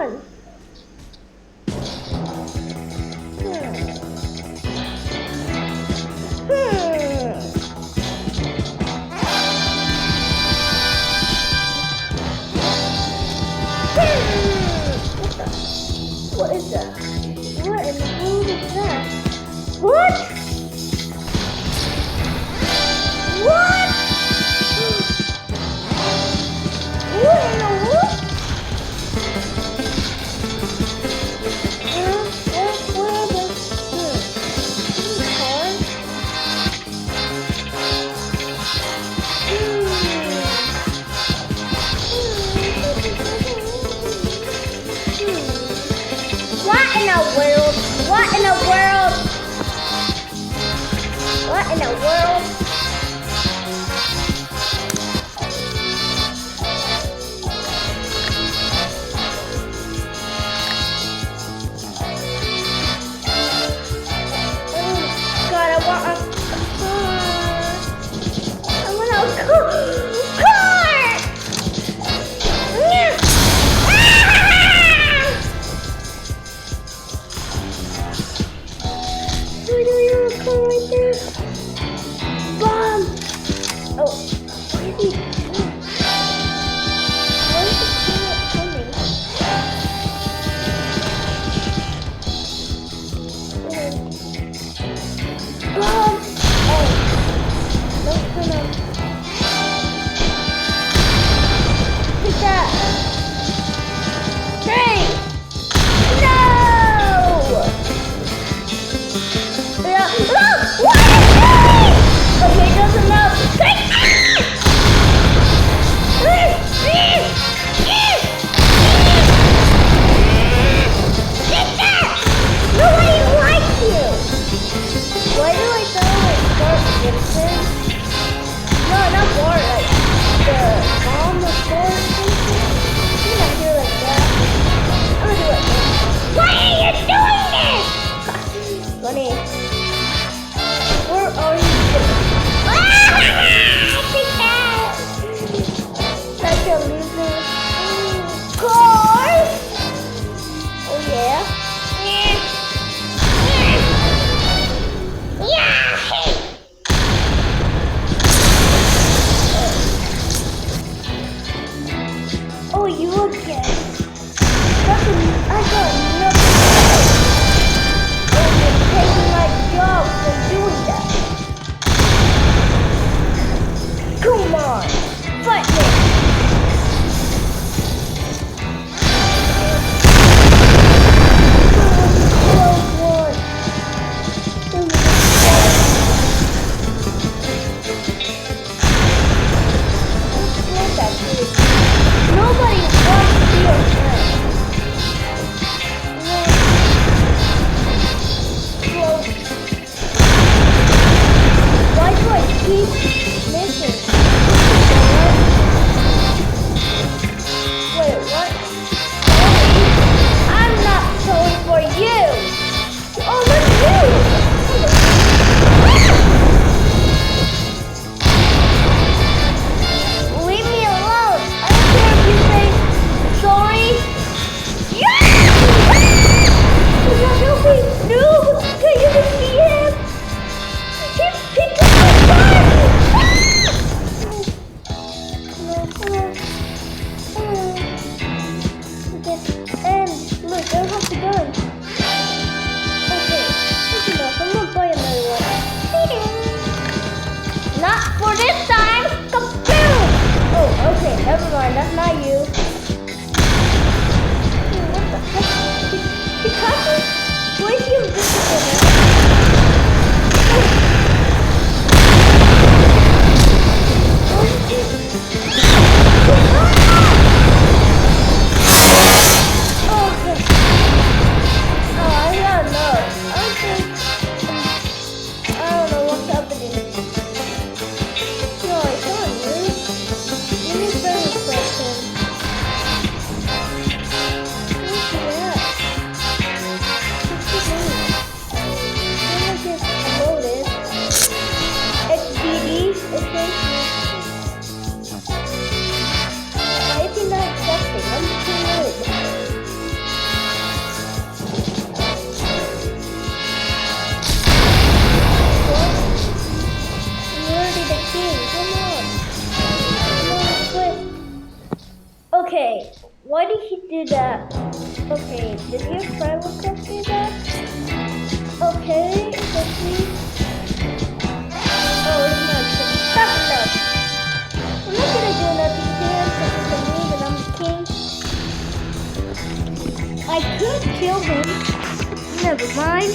on. What is that? What in the world is that? What? What? What in the world? What in the world? What in the world? What in the world? God, I want a car. I want a car. Oh, you again? I got nothing. Oh, you're taking my job for doing that. Come on, fight me. Nobody wants to be your friend. Why do I keep missing? Wait, what? I'm not going for you. Oh, that's you. Leave me alone. I don't care if you say sorry. Yeah! No, can you see him? He took my gun. Okay, and look, I have the gun. Okay, that's enough. I'm gonna buy another one. Not for this time. Kaboom! Oh, okay, never mind. That's not you. What the heck? Pikachu? Why is he invisible now? Okay. Oh, I don't know. I don't know what's happening. No, it's not you. Let me try to press him. do that. Okay, did your friend request me that? Okay, let's see. Oh, it's not some stuff. I'm not gonna do nothing to him because it's me that I'm the king. I could kill him. Never mind.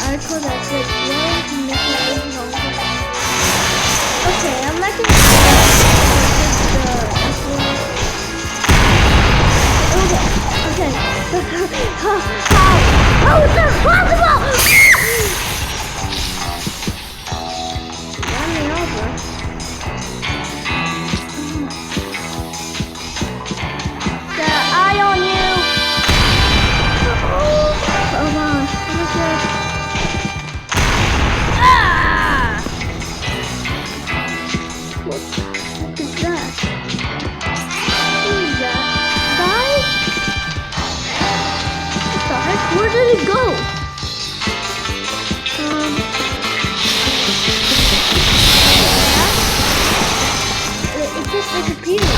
Article that says learn to make your own home. Okay, I'm not gonna okay. How is that possible? Run me over. Got an eye on you. Hold on. What is that? What is that? Who is that? Guys? What the heck? Where did it go? It just disappeared.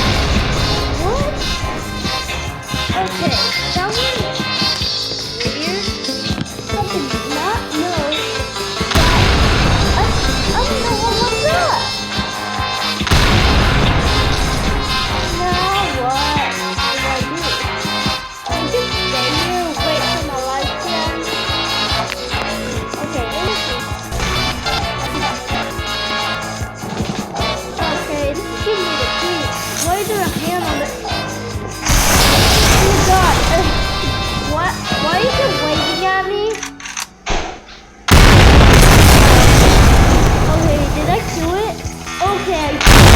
What? Okay, that was weird. Something not know. I don't know what was that. Now what do I do? I just stay here and wait for my life to end. Okay, let me see. Okay, this is giving me the key. Why is there a hand on it? Oh my god. What? Why are you waving at me? Okay, did I do it? Okay, I